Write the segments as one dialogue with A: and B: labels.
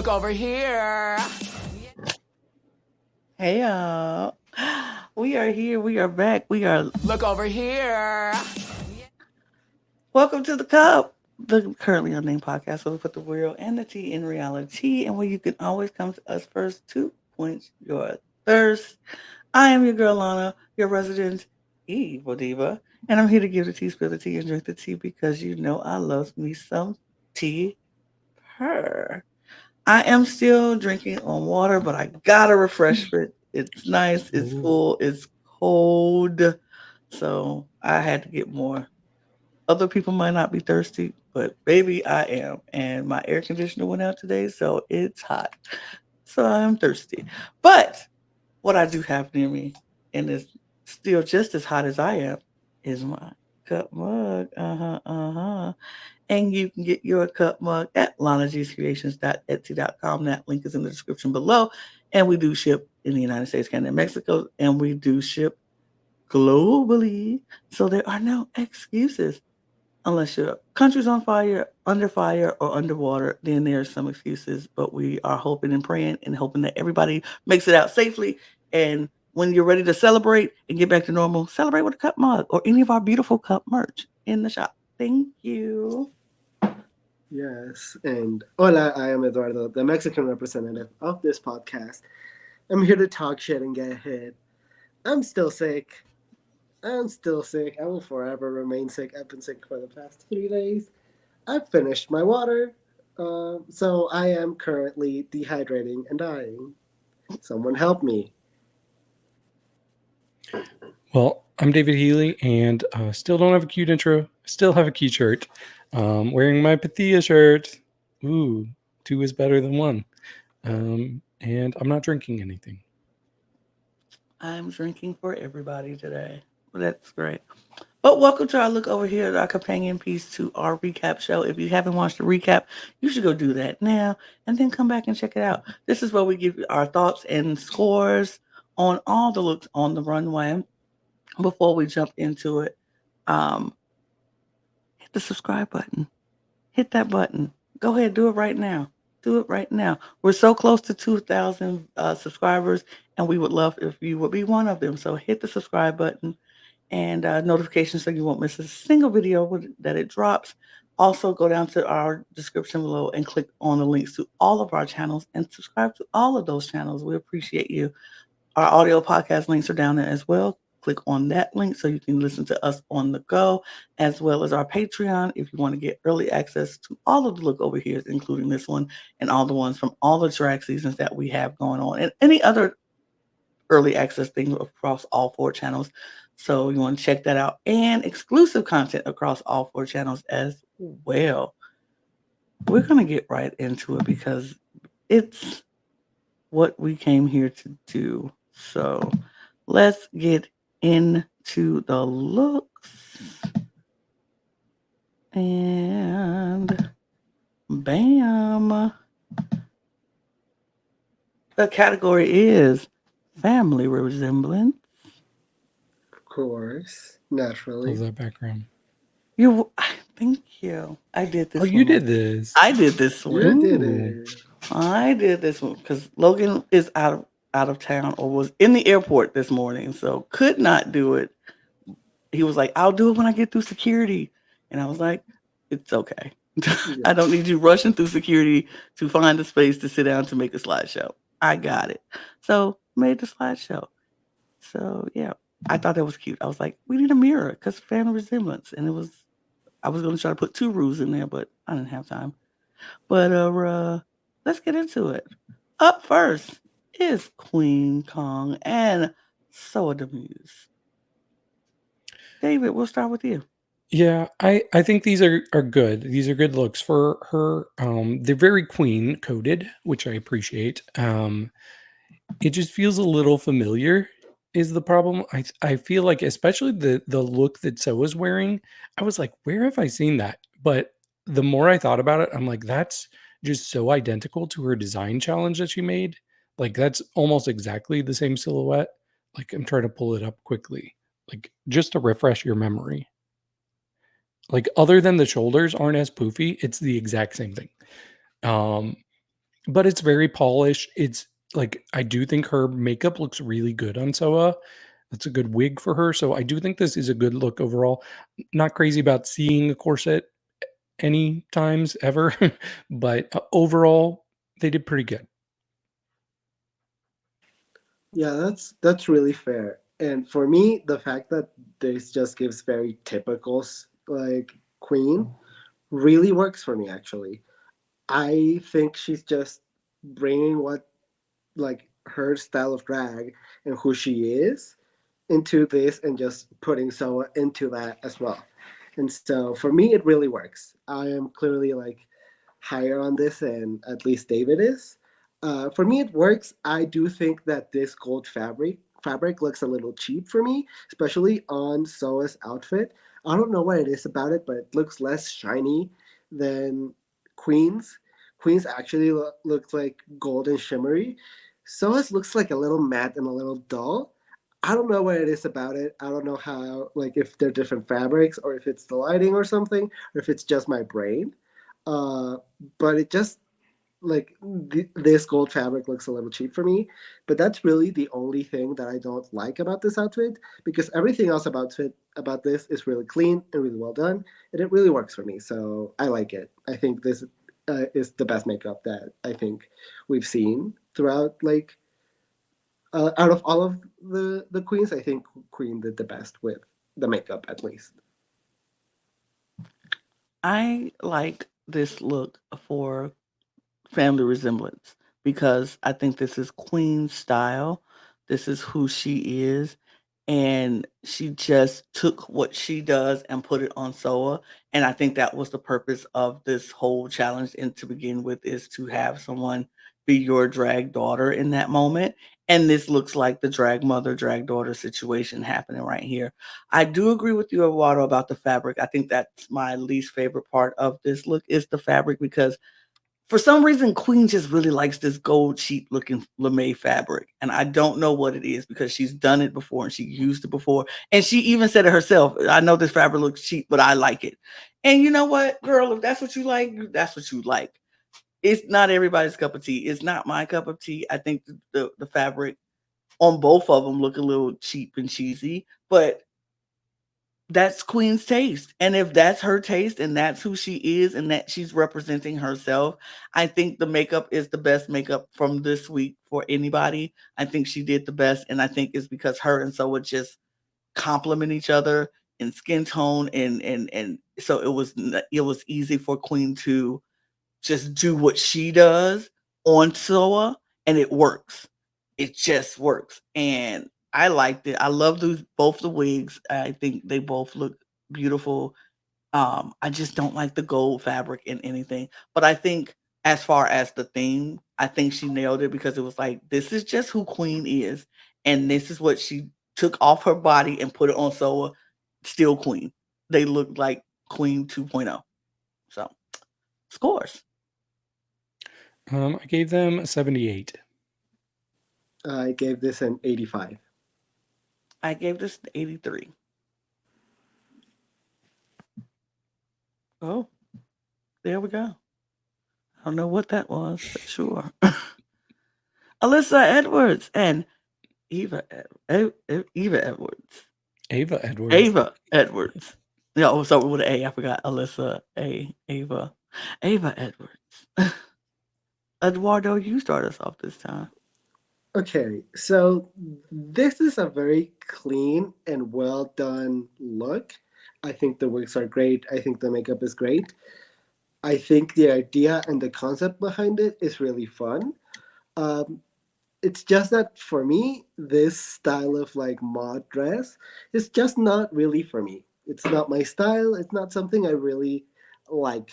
A: Look over here.
B: Hey y'all. We are here. We are back.
A: Look over here.
B: Welcome to the Cup, the Currently Unnamed Podcast where we put the real and the tea in reality and where you can always come to us first to quench your thirst. I am your girl Lana, your resident evil diva, and I'm here to give the tea, spill the tea, and drink the tea because you know I love me some tea. Her. I am still drinking on water, but I gotta refresh it. It's nice, it's full, it's cold. So I had to get more. Other people might not be thirsty, but baby, I am. And my air conditioner went out today, so it's hot. So I'm thirsty. But what I do have near me, and is still just as hot as I am, is my cup mug. And you can get your cup mug at lanagscreations.etsy.com. That link is in the description below. And we do ship in the United States, Canada, and Mexico. And we do ship globally. So there are no excuses. Unless your country's on fire, or underwater, then there's some excuses. But we are hoping and praying and hoping that everybody makes it out safely. And when you're ready to celebrate and get back to normal, celebrate with a cup mug or any of our beautiful cup merch in the shop. Thank you.
C: Yes, and hola, I am Eduardo, the Mexican representative of this podcast. I'm here to talk shit and get hit. I'm still sick. I will forever remain sick. I've been sick for the past 3 days. I've finished my water, so I am currently dehydrating and dying. Someone help me.
D: Well, I'm David Healy, and still don't have a cute intro. Still have a cute shirt. Wearing my Pythia shirt. Ooh, 2 is better than 1. And I'm not drinking anything.
B: I'm drinking for everybody today. That's great. But welcome to our look over here, our companion piece to our recap show. If you haven't watched the recap, you should go do that now and then come back and check it out. This is where we give you our thoughts and scores on all the looks on the runway. Before we jump into it, hit the subscribe button. Hit that button. Go ahead, do it right now. Do it right now. We're so close to 2,000 subscribers, and we would love if you would be one of them. So hit the subscribe button and notifications so you won't miss a single video that it drops. Also, go down to our description below and click on the links to all of our channels and subscribe to all of those channels. We appreciate you. Our audio podcast links are down there as well. Click on that link so you can listen to us on the go, as well as our Patreon if you want to get early access to all of the look over here, including this one and all the ones from all the drag seasons that we have going on and any other early access thing across all 4 channels. So you want to check that out, and exclusive content across all 4 channels as well. We're going to get right into it because it's what we came here to do. So let's get into the looks. And bam. The category is family resemblance.
C: Of course, naturally.
D: Love that background.
B: Thank you. I did this.
D: Oh, you did this.
B: I did this one.
C: You did it.
B: I did this one because Logan is out of town or was in the airport this morning, so could not do it. He was like, "I'll do it when I get through security," and I was like, "It's okay. I don't need you rushing through security to find a space to sit down to make a slideshow. I got it." So made the slideshow. So yeah, I thought that was cute. I was like, "We need a mirror because family resemblance," and I was going to try to put 2 rules in there, but I didn't have time. But let's get into it. Up first is Queen Kong and Soa the Muse. David, we'll start with you.
D: Yeah, I think these are good. These are good looks for her. They're very queen coded, which I appreciate. It just feels a little familiar is the problem. I feel like especially the look that Soa's wearing, I was like, where have I seen that? But the more I thought about it, I'm like, that's just so identical to her design challenge that she made. Like that's almost exactly the same silhouette. Like I'm trying to pull it up quickly. Like just to refresh your memory. Like other than the shoulders aren't as poofy, it's the exact same thing. but it's very polished. It's like, I do think her makeup looks really good on Soa. That's a good wig for her. So I do think this is a good look overall. Not crazy about seeing a corset any times ever, but overall, they did pretty good.
C: Yeah, that's really fair. And for me, the fact that this just gives very typical like Queen really works for me actually. I think she's just bringing what like her style of drag and who she is into this and just putting Soa into that as well. And so for me, it really works. I am clearly like higher on this than at least David is. For me, it works. I do think that this gold fabric looks a little cheap for me, especially on Soa's outfit. I don't know what it is about it, but it looks less shiny than Queen's. Queen's actually looks like gold and shimmery. Soa's looks like a little matte and a little dull. I don't know what it is about it. I don't know how, like, if they're different fabrics or if it's the lighting or something, or if it's just my brain. Uh, but it just like this gold fabric looks a little cheap for me. But that's really the only thing that I don't like about this outfit because everything else about this is really clean and really well done, and it really works for me. So I like it. I think this is the best makeup that I think we've seen throughout like out of all of the queens. I think Queen did the best with the makeup at least.
B: I like this look for family resemblance because I think this is Queen's style. This is who she is. And she just took what she does and put it on Soa. And I think that was the purpose of this whole challenge. And to begin with, is to have someone be your drag daughter in that moment. And this looks like the drag mother, drag daughter situation happening right here. I do agree with you, Eduardo, about the fabric. I think that's my least favorite part of this look is the fabric because for some reason, Queen just really likes this gold, cheap looking lame fabric. And I don't know what it is because she's done it before and she used it before. And she even said it herself. I know this fabric looks cheap, but I like it. And you know what, girl, if that's what you like, that's what you like. It's not everybody's cup of tea. It's not my cup of tea. I think the fabric on both of them look a little cheap and cheesy, but that's Queen's taste. And if that's her taste and that's who she is and that she's representing herself, I think the makeup is the best makeup from this week for anybody. I think she did the best. And I think it's because her and Soa just complement each other in skin tone. And so it was easy for Queen to just do what she does on Soa and it works. It just works. And I liked it. I love both the wigs. I think they both look beautiful. I just don't like the gold fabric in anything. But I think as far as the theme, I think she nailed it because it was like, this is just who Queen is. And this is what she took off her body and put it on Soa. Still Queen. They look like Queen 2.0. So scores.
D: I gave them a 78.
C: I gave this an 85.
B: I gave this an 83. Oh, there we go. I don't know what that was, but sure. Alyssa Edwards and Eva Edwards.
D: Ava Edwards.
B: Ava Edwards. Yeah, oh, so with an A. I forgot Alyssa Ava Edwards. Eduardo, you start us off this time.
C: Okay, so this is a very clean and well done look. I think the wigs are great. I think the makeup is great. I think the idea and the concept behind it is really fun. Um, it's just that for me, this style of like mod dress is just not really for me. It's not my style. It's not something I really like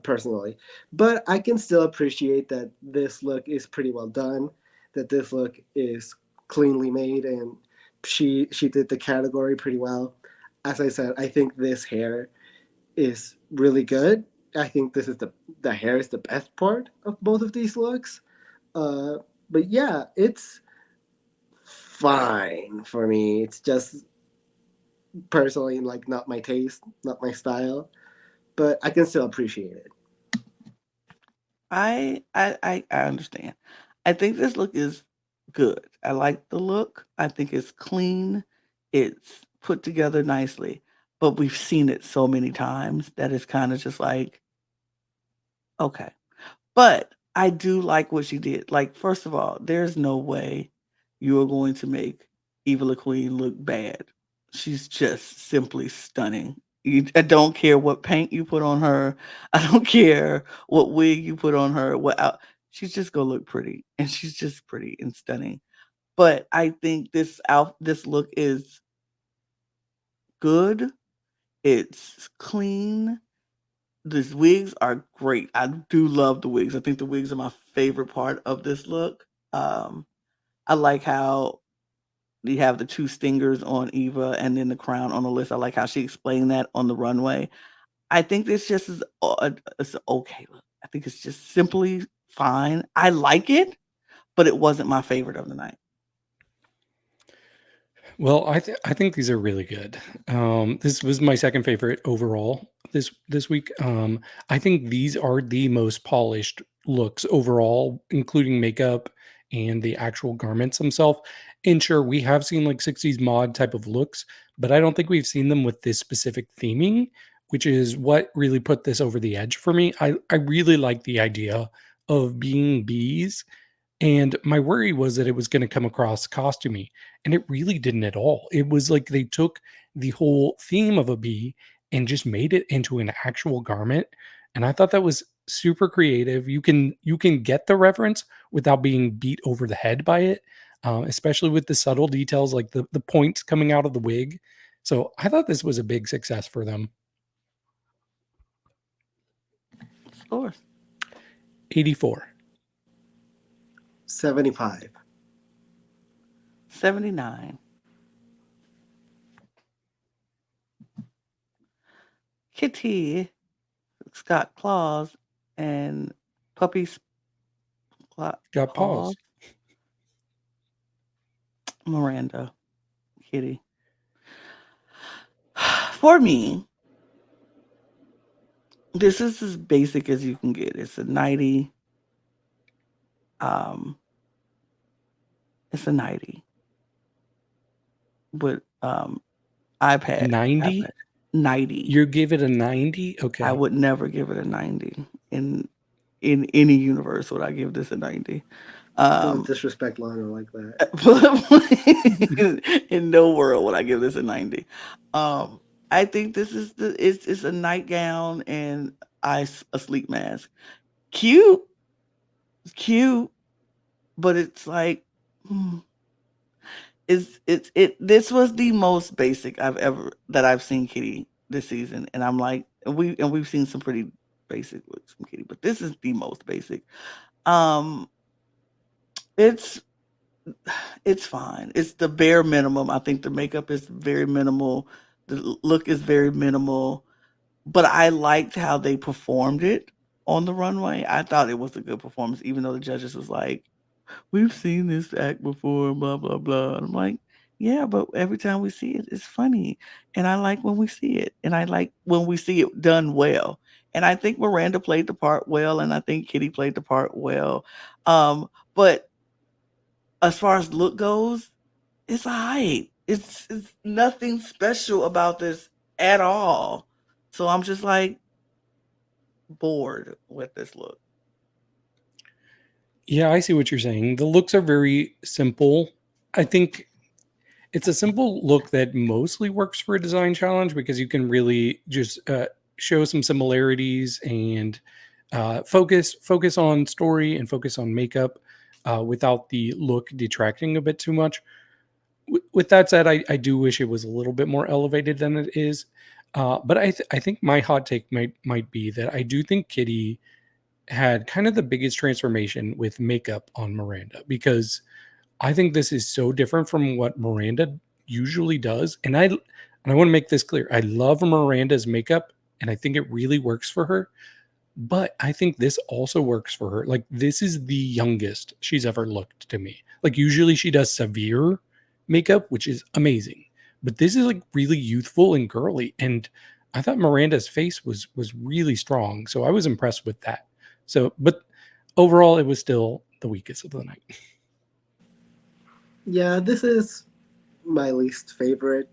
C: personally. But I can still appreciate that this look is pretty well done, that this look is cleanly made, and she did the category pretty well. As I said, I think this hair is really good. I think this is the hair is the best part of both of these looks. Uh, but yeah, it's fine for me. It's just personally like not my taste, not my style, but I can still appreciate it.
B: I understand. I think this look is good. I like the look. I think it's clean. It's put together nicely. But we've seen it so many times that it's kind of just like, okay. But I do like what she did. Like, first of all, there's no way you are going to make Eva Queen look bad. She's just simply stunning. I don't care what paint you put on her. I don't care what wig you put on her. She's just gonna look pretty, and she's just pretty and stunning. But I think this look is good. It's clean. These wigs are great. I do love the wigs. I think the wigs are my favorite part of this look. I like how you have the 2 stingers on Eva and then the crown on Alyssa. I like how she explained that on the runway. I think this just is it's an okay look. I think it's just simply fine. I like it, but it wasn't my favorite of the night.
D: Well, I think these are really good. This was my second favorite overall this week. I think these are the most polished looks overall, including makeup and the actual garments themselves. And sure, we have seen like 60s mod type of looks, but I don't think we've seen them with this specific theming, which is what really put this over the edge for me. I really like the idea of being bees, and my worry was that it was going to come across costumey, and it really didn't at all. It was like they took the whole theme of a bee and just made it into an actual garment. And I thought that was super creative. You can get the reference without being beat over the head by it, especially with the subtle details like the points coming out of the wig. So I thought this was a big success for them.
B: Scores.
D: 84.
C: 75.
B: 79. Kitty, Scott-Claus, and Puppy
D: Got pause.
B: Miranda, Kitty. For me, this is as basic as you can get. It's a 90. It's a 90 with iPad.
D: 90?
B: 90.
D: You give it a 90? Okay.
B: I would never give it a 90 in any universe would I give this a 90.
C: Don't disrespect Lana like that.
B: In no world would I give this a 90. I think this is it's a nightgown and a sleep mask. Cute, but it's like this was the most basic I've seen Kitty this season, and I'm like, we've seen some pretty basic looks from Kitty, but this is the most basic. It's fine. It's the bare minimum. I think the makeup is very minimal. The look is very minimal, but I liked how they performed it on the runway. I thought it was a good performance, even though the judges was like, we've seen this act before, blah, blah, blah. And I'm like, yeah, but every time we see it, it's funny. And I like when we see it. And I like when we see it done well. And I think Miranda played the part well. And I think Kitty played the part well. But as far as look goes, it's all right. It's nothing special about this at all. So I'm just like bored with this look.
D: Yeah, I see what you're saying. The looks are very simple. I think it's a simple look that mostly works for a design challenge because you can really just show some similarities and focus on story and focus on makeup without the look detracting a bit too much. With that said, I do wish it was a little bit more elevated than it is. But I think my hot take might be that I do think Kitty had kind of the biggest transformation with makeup on Miranda, because I think this is so different from what Miranda usually does. And I want to make this clear. I love Miranda's makeup and I think it really works for her. But I think this also works for her. Like, this is the youngest she's ever looked to me. Like, usually she does severe makeup, which is amazing. But this is like really youthful and girly. And I thought Miranda's face was really strong. So I was impressed with that. So, but overall, it was still the weakest of the night.
C: Yeah, this is my least favorite.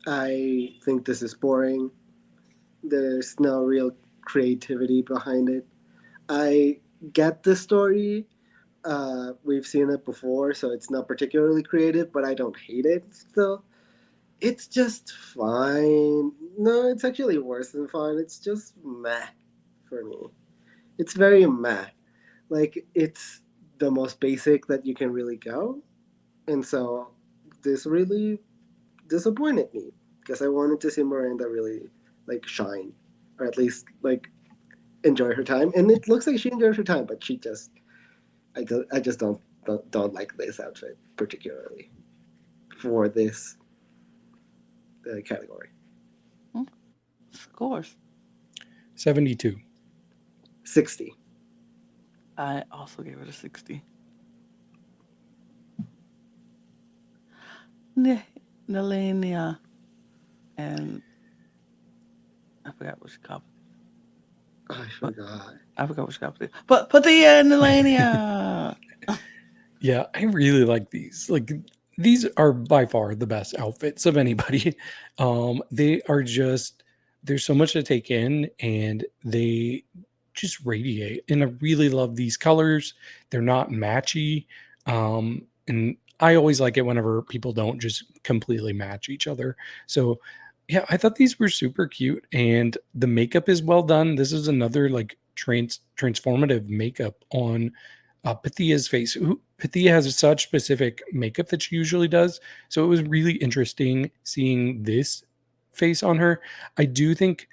C: I think this is boring. There's no real creativity behind it. I get the story. We've seen it before, so it's not particularly creative, but I don't hate it still. It's just fine. No, it's actually worse than fine. It's just meh for me. It's very meh. Like, it's the most basic that you can really go. And so this really disappointed me because I wanted to see Miranda really like shine, or at least like enjoy her time. And it looks like she enjoyed her time, but she just I just don't like this outfit particularly for this category.
B: Scores.
D: 72.
C: 60.
B: I also gave it a 60. Nehellenia and I forgot what she called it.
C: I forgot.
B: I forgot what she called it. But Pythia and Nehellenia.
D: Yeah, I really like these. Like, these are by far the best outfits of anybody. They are just, there's so much to take in, and they just radiate. And I really love these colors. They're not matchy. And I always like it whenever people don't just completely match each other. So yeah, I thought these were super cute, and the makeup is well done. This is another like transformative makeup on Pythia's face. Pythia has such specific makeup that she usually does, so it was really interesting seeing this face on her. I do think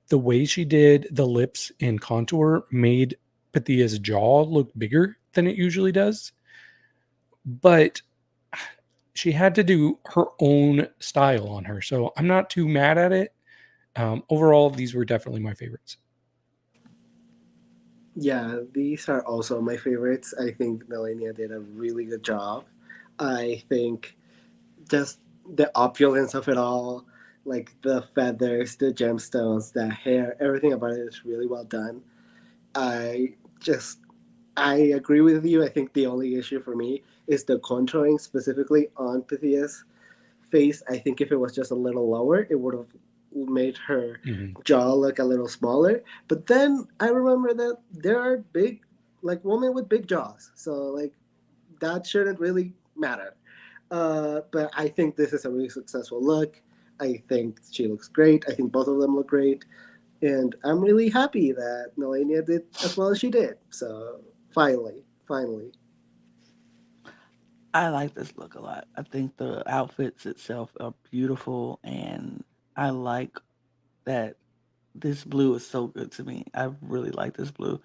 D: the way she did the lips and contour made Pythia's jaw look bigger than it usually does, but she had to do her own style on her, so I'm not too mad at it. Overall, these were definitely my favorites.
C: Yeah, these are also my favorites. I think Nehellenia did a really good job. I think just the opulence of it all, like the feathers, the gemstones, the hair, everything about it is really well done. I just, I agree with you. I think the only issue for me is the contouring specifically on Pythia's face. I think if it was just a little lower, it would have made her jaw look a little smaller. But then I remember that there are big, like women with big jaws, so like that shouldn't really matter. But I think this is a really successful look. I think she looks great. I think both of them look great. And I'm really happy that Nehellenia did as well as she did. So finally.
B: I like this look a lot. I think the outfits itself are beautiful, and I like that this blue is so good to me. I really like this blue.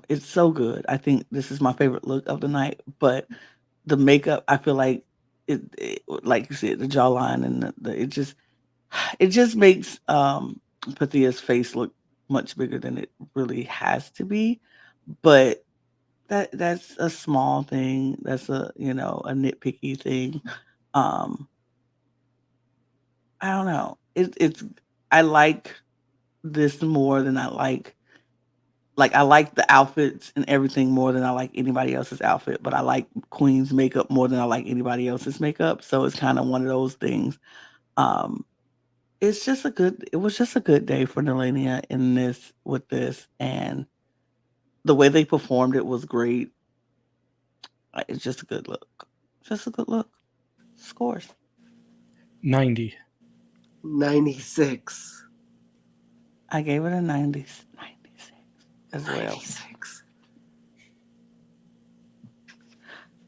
B: It's so good. I think this is my favorite look of the night. But the makeup, I feel like like you said, the jawline and it just makes Pythia's face look much bigger than it really has to be. But that's a small thing. That's a a nitpicky thing. Um, I don't know. It's I like this more than I like I like the outfits and everything more than I like anybody else's outfit, but I like Queen's makeup more than I like anybody else's makeup. So it's kind of one of those things. Um, it was just a good day for Nehellenia in this with this, and the way they performed it was great. It's just a good look. Just a good look. Scores.
D: 90.
C: 96.
B: I gave it a 96 as well.
C: 96.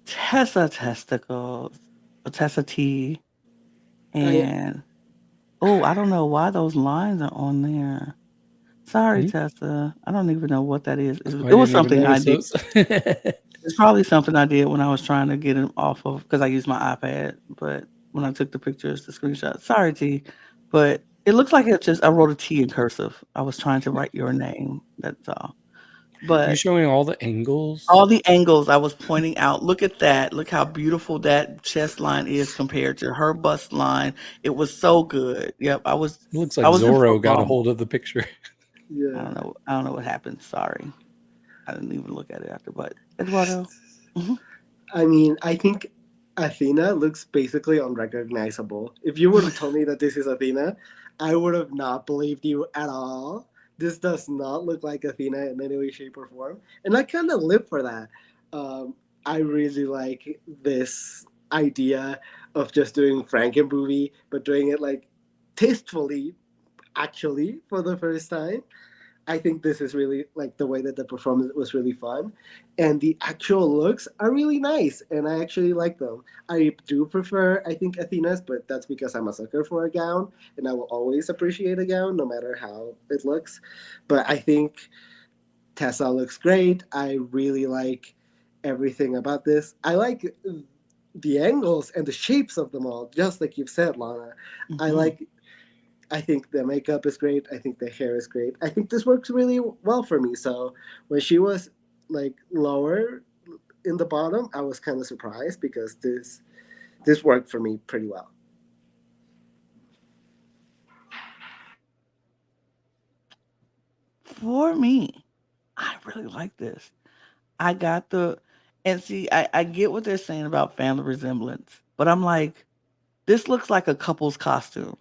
B: Tessa testicles. Tessa T.
C: Oh, yeah.
B: And I don't know why those lines are on there. Sorry, Tessa. I don't even know what that is. It was something I did. It's probably something I did when I was trying to get him off of, because I used my iPad. But when I took the pictures, the screenshot. Sorry, T. But it looks like I wrote a T in cursive. I was trying to write your name. That's all. But
D: you're showing all the angles.
B: All the angles I was pointing out. Look at that. Look how beautiful that chest line is compared to her bust line. It was so good. Yep,
D: It looks like Zorro got a hold of the picture.
C: Yeah.
B: I don't know what happened. Sorry. I didn't even look at it after, but Eduardo. Mhm.
C: I mean, I think Athena looks basically unrecognizable. If you would have told me that this is Athena, I would have not believed you at all. This does not look like Athena in any way, shape, or form. And I kind of live for that. I really like this idea of just doing Frankenmovie, but doing it like tastefully, actually, for the first time. I think this is really like the way that the performance was really fun, and the actual looks are really nice, and I actually like them. I do prefer, I think, Athena's, but that's because I'm a sucker for a gown, and I will always appreciate a gown, no matter how it looks. But I think Tessa looks great. I really like everything about this. I like the angles and the shapes of them all, just like you've said, Lana. I
B: Mhm.
C: like I think the makeup is great. I think the hair is great. I think this works really well for me. So when she was like lower in the bottom, I was kind of surprised because this worked for me pretty well.
B: For me, I really like this. I got the, and see, I get what they're saying about family resemblance, but I'm like, this looks like a couple's costume.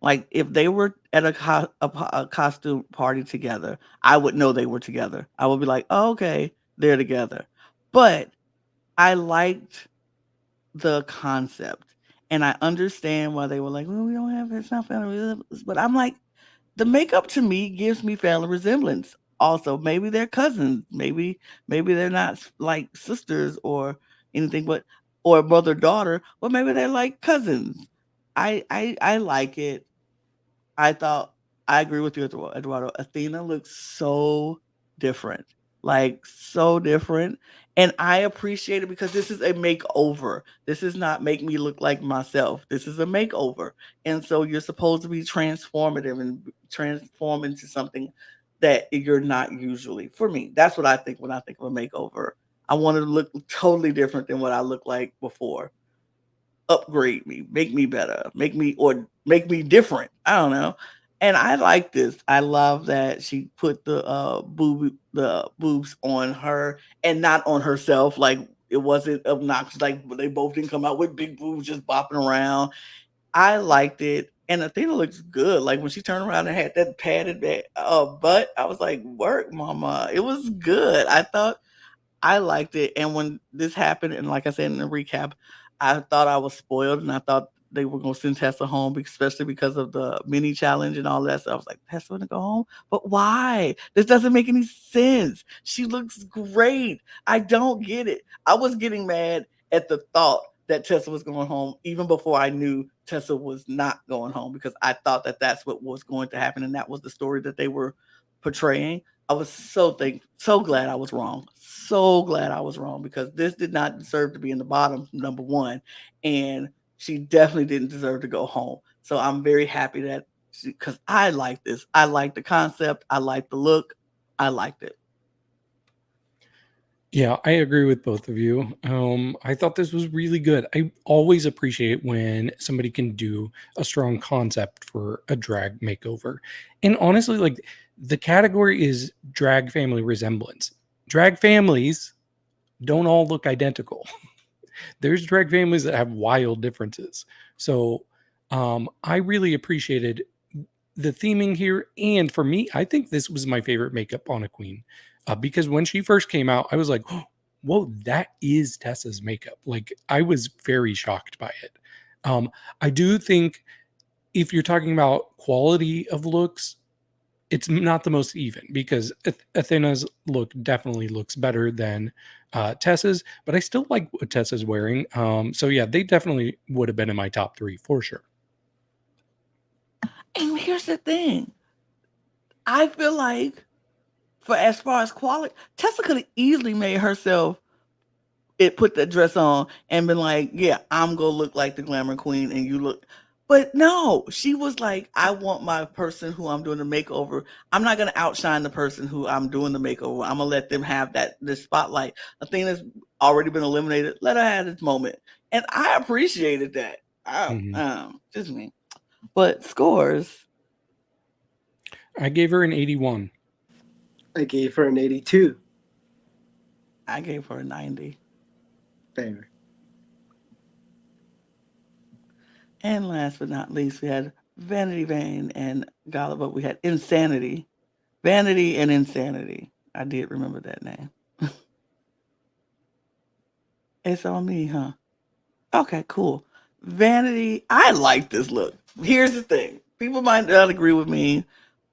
B: Like if they were at a costume party together, I would know they were together. I would be like, oh, okay, they're together. But I liked the concept, and I understand why they were like, well, we don't have it's not family resemblance. But I'm like, the makeup to me gives me family resemblance. Also, maybe they're cousins. Maybe they're not like sisters or anything, but or mother daughter. But maybe they're like cousins. I like it. I thought I agree with you, Eduardo. Athena looks so different, like so different, and I appreciate it because this is a makeover. This is not make me look like myself. This is a makeover, and so you're supposed to be transformative and transform into something that you're not usually. For me, that's what I think when I think of a makeover. I want to look totally different than what I look like before. Upgrade me, make me better, make me different. I don't know. And I like this. I love that she put the boobs on her and not on herself. Like it wasn't obnoxious. Like they both didn't come out with big boobs just bopping around. I liked it. And Athena looks good. Like when she turned around and had that padded butt, I was like, work, mama. It was good. I liked it, and when this happened, and like I said in the recap, I thought I was spoiled, and I thought they were gonna send Tessa home, especially because of the mini challenge and all that. So I was like, Tessa gonna go home, but why? This doesn't make any sense. She looks great. I don't get it. I was getting mad at the thought that Tessa was going home, even before I knew Tessa was not going home, because I thought that that's what was going to happen, and that was the story that they were portraying. I was so glad I was wrong. So glad I was wrong because this did not deserve to be in the bottom, number one. And she definitely didn't deserve to go home. So I'm very happy that because I like this. I like the concept. I like the look. I liked it.
D: Yeah, I agree with both of you. I thought this was really good. I always appreciate when somebody can do a strong concept for a drag makeover. And honestly, like the category is drag family resemblance. Drag families don't all look identical. There's drag families that have wild differences. So I really appreciated the theming here. And for me, I think this was my favorite makeup on a queen because when she first came out, I was like, oh, whoa, that is Tessa's makeup. Like, I was very shocked by it. I do think if you're talking about quality of looks, it's not the most even because Athena's look definitely looks better than Tessa's, but I still like what Tessa's wearing. So yeah, they definitely would have been in my top three for sure.
B: And here's the thing. I feel like for as far as quality, Tessa could have easily made herself put that dress on and been like, yeah, I'm gonna look like the glamour queen and you look. But no, she was like, I want my person who I'm doing the makeover. I'm not gonna outshine the person who I'm doing the makeover. I'm gonna let them have this spotlight. Athena's already been eliminated. Let her have this moment. And I appreciated that.
D: Mhm.
B: Just me. But scores.
D: I gave her an 81.
C: I gave her an 82.
B: I gave her a 90.
C: Fair.
B: And last but not least, we had Vanity Vane and Gala, but we had Insanity. Vanity and Insanity. I did remember that name. It's on me, huh? Okay, cool. Vanity, I like this look. Here's the thing. People might not agree with me.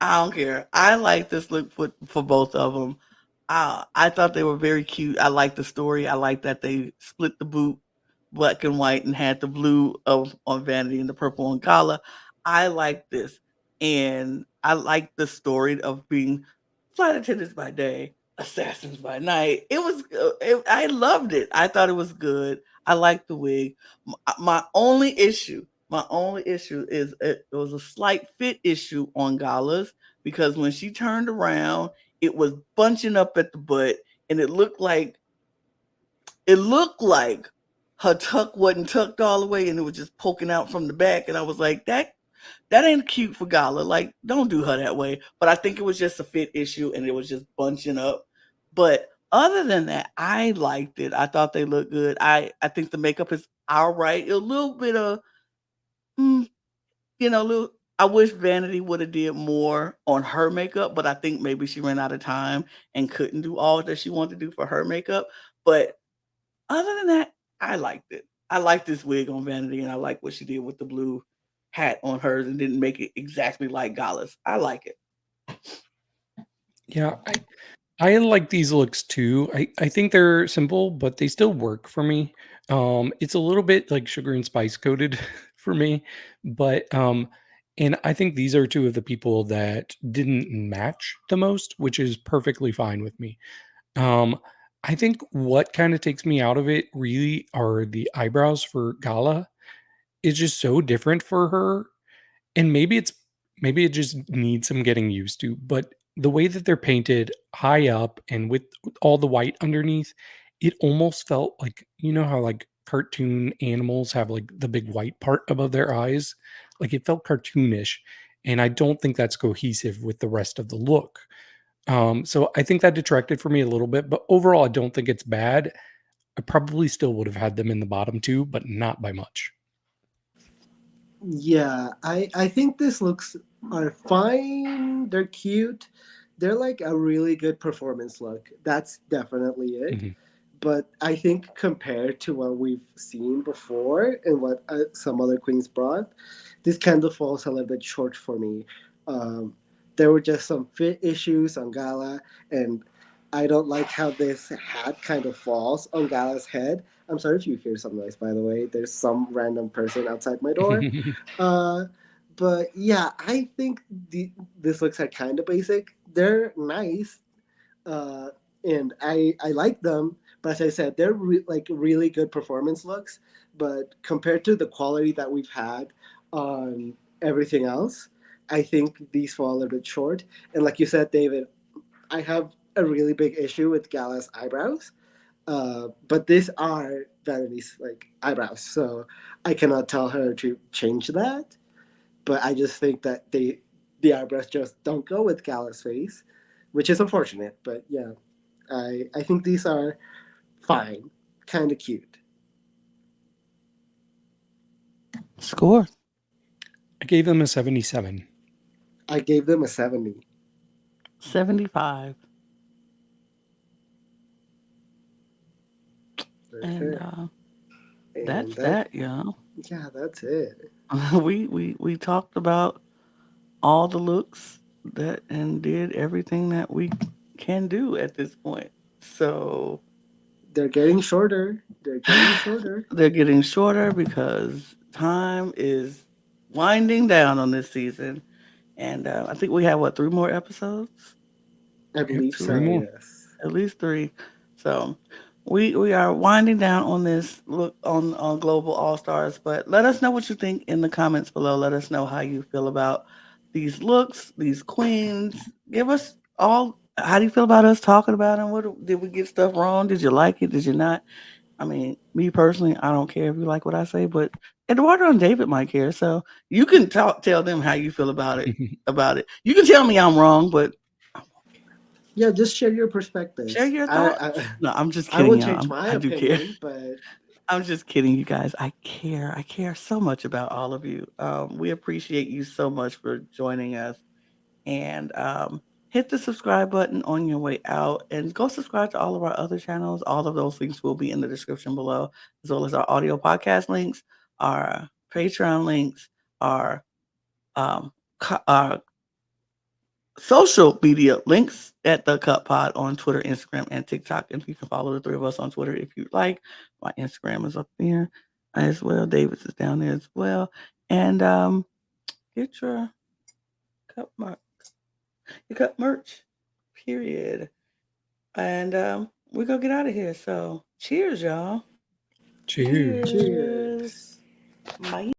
B: I don't care. I like this look for both of them. I thought they were very cute. I like the story. I like that they split the boot black and white and had the blue of on Vanity and the purple on Gala. I like this. And I like the story of being flight attendants by day, assassins by night. It was I loved it. I thought it was good. I like the wig. My only issue is it was a slight fit issue on Gala's because when she turned around, it was bunching up at the butt, and it looked like her tuck wasn't tucked all the way, and it was just poking out from the back. And I was like, that ain't cute for Gala. Like, don't do her that way. But I think it was just a fit issue, and it was just bunching up. But other than that, I liked it. I thought they looked good. I think the makeup is all right. A little bit of, I wish Vanity would have did more on her makeup, but I think maybe she ran out of time and couldn't do all that she wanted to do for her makeup. But other than that, I liked it. I liked this wig on Vanity, and I like what she did with the blue hat on hers and didn't make it exactly like Gala's. I like it.
D: Yeah, I like these looks too. I think they're simple, but they still work for me. It's a little bit like sugar and spice coated for me, but and I think these are two of the people that didn't match the most, which is perfectly fine with me. Um, I think what kind of takes me out of it really are the eyebrows for Gala. It's just so different for her, and maybe it just needs some getting used to, but the way that they're painted high up and with all the white underneath, it almost felt like, you know how like cartoon animals have like the big white part above their eyes? Like it felt cartoonish, and I don't think that's cohesive with the rest of the look. So I think that detracted for me a little bit, but overall I don't think it's bad. I probably still would have had them in the bottom two, but not by much.
C: Yeah, I think these looks are fine. They're cute. They're like a really good performance look. That's definitely it.
D: Mhm.
C: But I think compared to what we've seen before and what some other queens brought, this kind of falls a little bit short for me. Um, there were just some fit issues on Gala, and I don't like how this hat kind of falls on Gala's head. I'm sorry if you hear some noise, by the way. There's some random person outside my door. Uh, but yeah, I think this looks are kind of basic. They're nice, uh, and I like them. But as I said, they're like really good performance looks. But compared to the quality that we've had on everything else, I think these fall a little bit short. And like you said, David, I have a really big issue with Gala's eyebrows. But these are Vanity's like eyebrows, so I cannot tell her to change that. But I just think that the eyebrows just don't go with Gala's face, which is unfortunate. But yeah, I think these are fine, kind of cute.
B: Score.
D: I gave them a 77.
C: I gave them a 70.
B: 75. And
C: Okay.
B: that's
C: And
B: that, y'all.
C: yeah, that's it.
B: We talked about all the looks that and did everything that we can do at this point. So
C: They're getting shorter. They're getting shorter.
B: they're getting shorter because time is winding down on this season. And I think we have, what, 3 more episodes?
C: I believe
B: Two
D: Three
C: so.
D: more.
C: Yes.
B: At least 3. So we are winding down on this look on Global All Stars. But let us know what you think in the comments below. Let us know how you feel about these looks, these queens. Give us all. How do you feel about us talking about them? What did we get stuff wrong? Did you like it? Did you not? I mean, me personally, I don't care if you like what I say, but Eduardo and David might care. So you can tell them how you feel about it. You can tell me I'm wrong, but I won't care.
C: Yeah, just share your perspectives.
B: Share your thoughts. No, I'm just
C: I
B: kidding,
C: will
B: y'all.
C: change my
B: I do care.
C: opinion, but
B: I'm just kidding, you guys. I care. I care so much about all of you. We appreciate you so much for joining us. And hit the subscribe button on your way out and go subscribe to all of our other channels. All of those links will be in the description below, as well as our audio podcast links, our Patreon links, our social media links at the Cut Pod on Twitter, Instagram, and TikTok. And you can follow the three of us on Twitter if you'd like. My Instagram is up there as well. David's is down there as well. And get your cup mark. You got merch, period. And we're going to get out of here. So cheers, y'all.
D: Cheers.
C: cheers.
B: Bye.